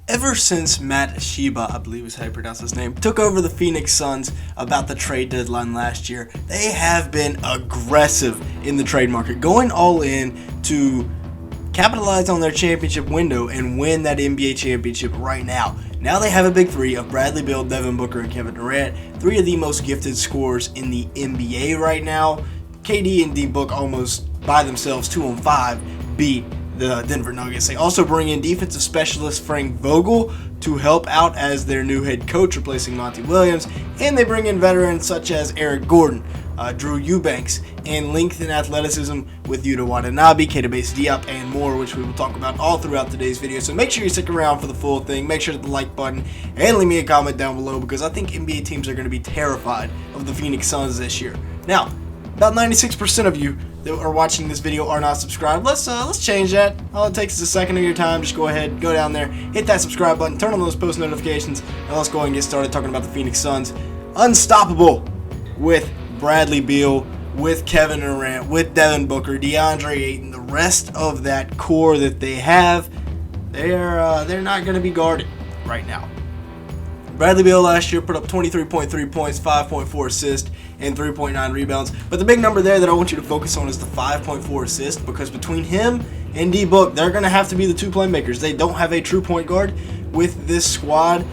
Ever since Matt Sheba, I believe is how you pronounce his name, took over the Phoenix Suns about the trade deadline last year, they have been aggressive in the trade market, going all in to capitalize on their championship window and win that NBA championship right now. Now they have a big three of Bradley Beal, Devin Booker, and Kevin Durant, three of the most gifted scorers in the NBA right now. KD and D-Book almost by themselves, 2-on-5, beat the Denver Nuggets. They also bring in defensive specialist Frank Vogel to help out as their new head coach, replacing Monty Williams, and they bring in veterans such as Eric Gordon, Drew Eubanks, and length and athleticism with Yuta Watanabe, Keita Bates-Diop, and more, which we will talk about all throughout today's video. So make sure you stick around for the full thing. Make sure to hit the like button and leave me a comment down below, because I think NBA teams are going to be terrified of the Phoenix Suns this year. Now, about 96% of you that are watching this video are not subscribed. Let's change that. All it takes is a second of your time. Just go ahead, go down there, hit that subscribe button, turn on those post notifications, and let's go ahead and get started talking about the Phoenix Suns. Unstoppable with Bradley Beal, with Kevin Durant, with Devin Booker, DeAndre Ayton, the rest of that core that they have, they're not going to be guarded right now. Bradley Beal last year put up 23.3 points, 5.4 assists, and 3.9 rebounds. But the big number there that I want you to focus on is the 5.4 assists, because between him and D-Book, they're going to have to be the two playmakers. They don't have a true point guard with this squad.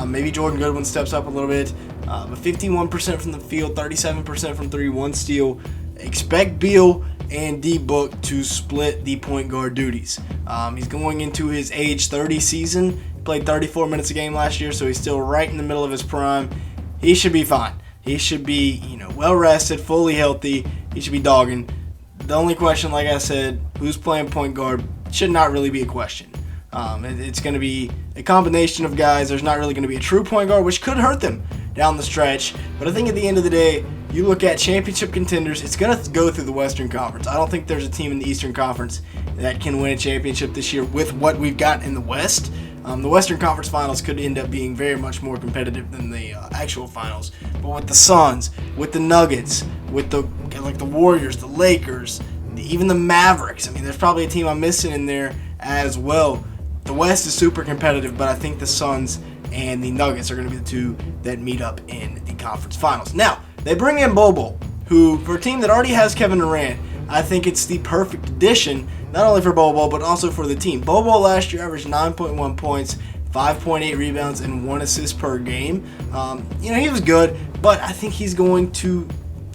Maybe Jordan Goodwin steps up a little bit. But 51% from the field, 37% from three, one steal. Expect Beal and D-Book to split the point guard duties. He's going into his age 30 season. Played 34 minutes a game last year, so he's still right in the middle of his prime. He should be fine. He should be, well rested, fully healthy. He should be dogging. The only question, like I said, who's playing point guard should not really be a question. It's going to be a combination of guys. There's not really going to be a true point guard, which could hurt them down the stretch. But I think at the end of the day, you look at championship contenders, it's going to go through the Western Conference. I don't think there's a team in the Eastern Conference that can win a championship this year with what we've got in the West. The Western Conference Finals could end up being very much more competitive than the actual finals. But with the Suns, with the Nuggets, with the Warriors, the Lakers, even the Mavericks, there's probably a team I'm missing in there as well. The West is super competitive, but I think the Suns and the Nuggets are going to be the two that meet up in the conference finals. Now, they bring in Bobo, who, for a team that already has Kevin Durant, I think it's the perfect addition, not only for Bobo, but also for the team. Bobo last year averaged 9.1 points, 5.8 rebounds, and 1 assist per game. He was good, but I think he's going to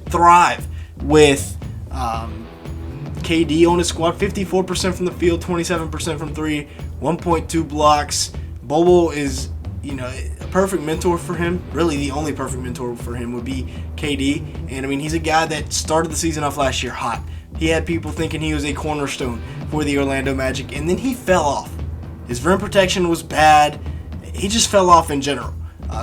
thrive with KD on his squad. 54% from the field, 27% from three, 1.2 blocks. Bobo is, a perfect mentor for him. Really, the only perfect mentor for him would be KD. And, he's a guy that started the season off last year hot. He had people thinking he was a cornerstone for the Orlando Magic, and then he fell off. His rim protection was bad. He just fell off in general.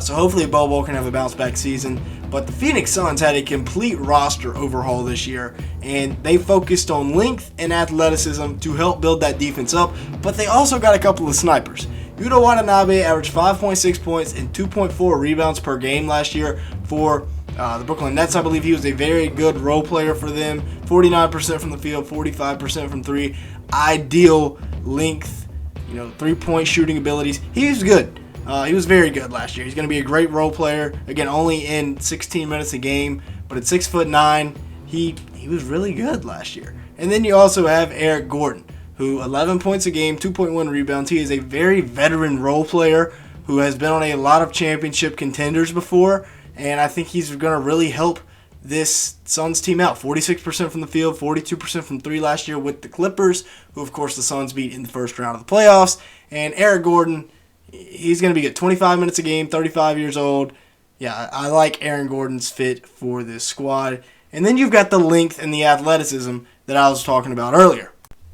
So hopefully Bobo can have a bounce-back season. But the Phoenix Suns had a complete roster overhaul this year, and they focused on length and athleticism to help build that defense up, but they also got a couple of snipers. Yuta Watanabe averaged 5.6 points and 2.4 rebounds per game last year for the Brooklyn Nets. I believe he was a very good role player for them. 49% from the field, 45% from three. Ideal length, three-point shooting abilities. He was good. He was very good last year. He's going to be a great role player. Again, only in 16 minutes a game, but at 6'9", he was really good last year. And then you also have Eric Gordon, who 11 points a game, 2.1 rebounds. He is a very veteran role player who has been on a lot of championship contenders before, and I think he's going to really help this Suns team out. 46% from the field, 42% from three last year with the Clippers, who of course the Suns beat in the first round of the playoffs. And Eric Gordon, he's going to be good. 25 minutes a game, 35 years old. Yeah, I like Aaron Gordon's fit for this squad. And then you've got the length and the athleticism that I was talking about earlier.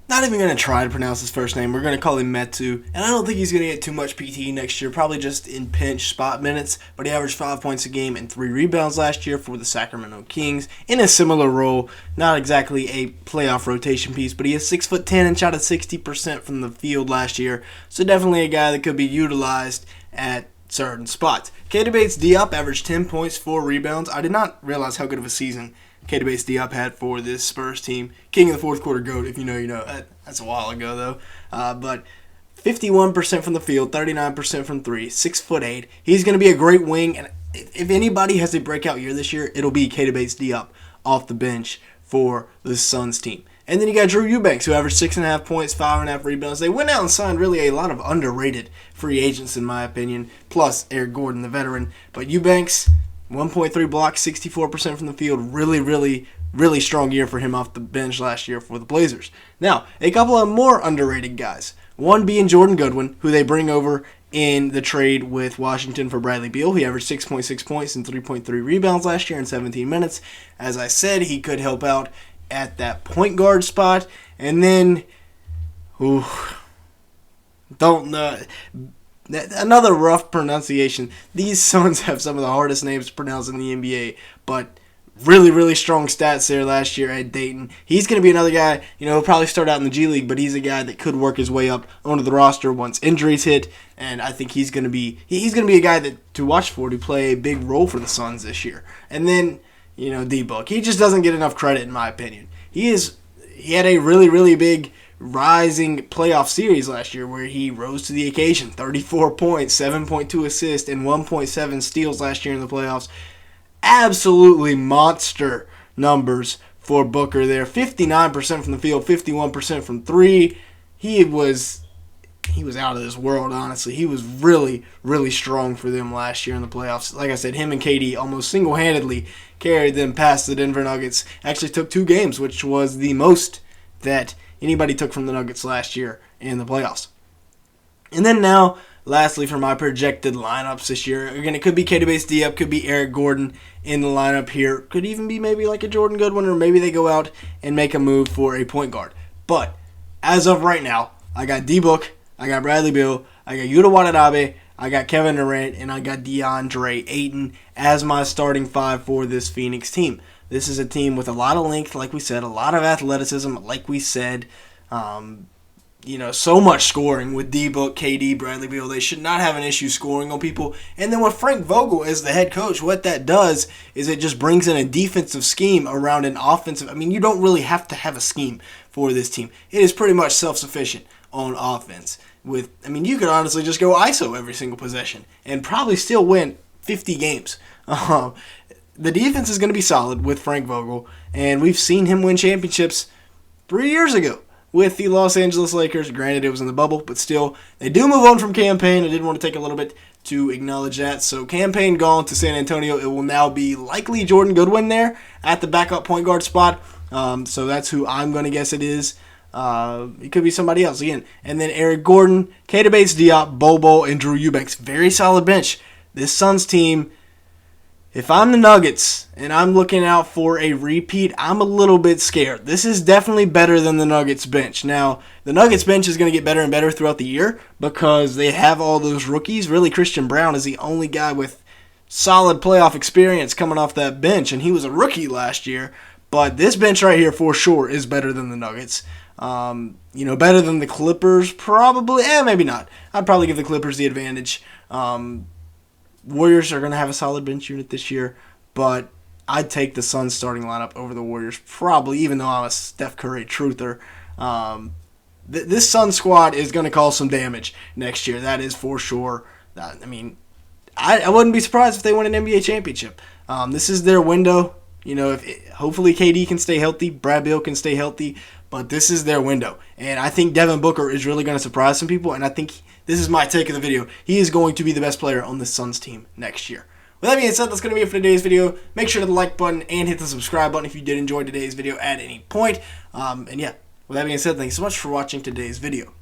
Not even going to try to pronounce his first name. We're going to call him Metu. And I don't think he's going to get too much PT next year. Probably just in pinch spot minutes. But he averaged 5 points a game and 3 rebounds last year for the Sacramento Kings. In a similar role. Not exactly a playoff rotation piece. But he is 6'10" and shot at 60% from the field last year. So definitely a guy that could be utilized at certain spots. Keita Bates-Diop averaged 10 points, 4 rebounds. I did not realize how good of a season Keita Bates-Diop had for this Spurs team. King of the fourth quarter GOAT, if you know, you know. That's a while ago, though. But 51% from the field, 39% from three, 6'8". He's going to be a great wing, and if anybody has a breakout year this year, it'll be Keita Bates-Diop off the bench for the Suns team. And then you got Drew Eubanks, who averaged 6.5 points, 5.5 rebounds. They went out and signed really a lot of underrated free agents, in my opinion, plus Eric Gordon, the veteran. But Eubanks, 1.3 blocks, 64% from the field. Really strong year for him off the bench last year for the Blazers. Now, a couple of more underrated guys. One being Jordan Goodwin, who they bring over in the trade with Washington for Bradley Beal. He averaged 6.6 points and 3.3 rebounds last year in 17 minutes. As I said, he could help out at that point guard spot. And then, another rough pronunciation. These Suns have some of the hardest names to pronounce in the NBA, but really strong stats there last year at Dayton. He's going to be another guy, he'll probably start out in the G League, but he's a guy that could work his way up onto the roster once injuries hit, and I think he's going to be a guy to watch for, to play a big role for the Suns this year. And then, D-Book. He just doesn't get enough credit, in my opinion. He had a really big rising playoff series last year where he rose to the occasion. 34 points, 7.2 assists, and 1.7 steals last year in the playoffs. Absolutely monster numbers for Booker there. 59% from the field, 51% from three. He was out of this world, honestly. He was really strong for them last year in the playoffs. Like I said, him and KD almost single-handedly carried them past the Denver Nuggets. Actually took 2 games, which was the most that anybody took from the Nuggets last year in the playoffs. And then now, lastly, for my projected lineups this year, again, it could be Keita Bates-Diop, could be Eric Gordon in the lineup here. Could even be maybe like a Jordan Goodwin, or maybe they go out and make a move for a point guard. But as of right now, I got D-Book, I got Bradley Beal, I got Yuta Watanabe, I got Kevin Durant, and I got DeAndre Ayton as my starting 5 for this Phoenix team. This is a team with a lot of length, like we said, a lot of athleticism, like we said. So much scoring with D-Book, KD, Bradley Beal. They should not have an issue scoring on people. And then with Frank Vogel as the head coach, what that does is it just brings in a defensive scheme around an offensive. You don't really have to have a scheme for this team. It is pretty much self-sufficient on offense. You could honestly just go ISO every single possession and probably still win 50 games. The defense is going to be solid with Frank Vogel, and we've seen him win championships 3 years ago with the Los Angeles Lakers. Granted, it was in the bubble, but still, they do move on from Campaign. I did want to take a little bit to acknowledge that. So Campaign gone to San Antonio. It will now be likely Jordan Goodwin there at the backup point guard spot. So that's who I'm going to guess it is. It could be somebody else again. And then Eric Gordon, Keita Bates-Diop, Bobo, and Drew Eubanks. Very solid bench. This Suns team, if I'm the Nuggets and I'm looking out for a repeat, I'm a little bit scared. This is definitely better than the Nuggets bench. Now, the Nuggets bench is going to get better and better throughout the year because they have all those rookies. Really, Christian Brown is the only guy with solid playoff experience coming off that bench, and he was a rookie last year. But this bench right here, for sure, is better than the Nuggets. Better than the Clippers, probably. Maybe not. I'd probably give the Clippers the advantage. Warriors are going to have a solid bench unit this year, but I'd take the Suns starting lineup over the Warriors, probably, even though I'm a Steph Curry truther. This Suns squad is going to cause some damage next year. That is for sure. I wouldn't be surprised if they win an NBA championship. This is their window. Hopefully KD can stay healthy, Brad Beal can stay healthy, but this is their window. And I think Devin Booker is really going to surprise some people, and I think this is my take of the video. He is going to be the best player on the Suns team next year. With that being said, that's going to be it for today's video. Make sure to the like button and hit the subscribe button if you did enjoy today's video at any point. With that being said, thanks so much for watching today's video.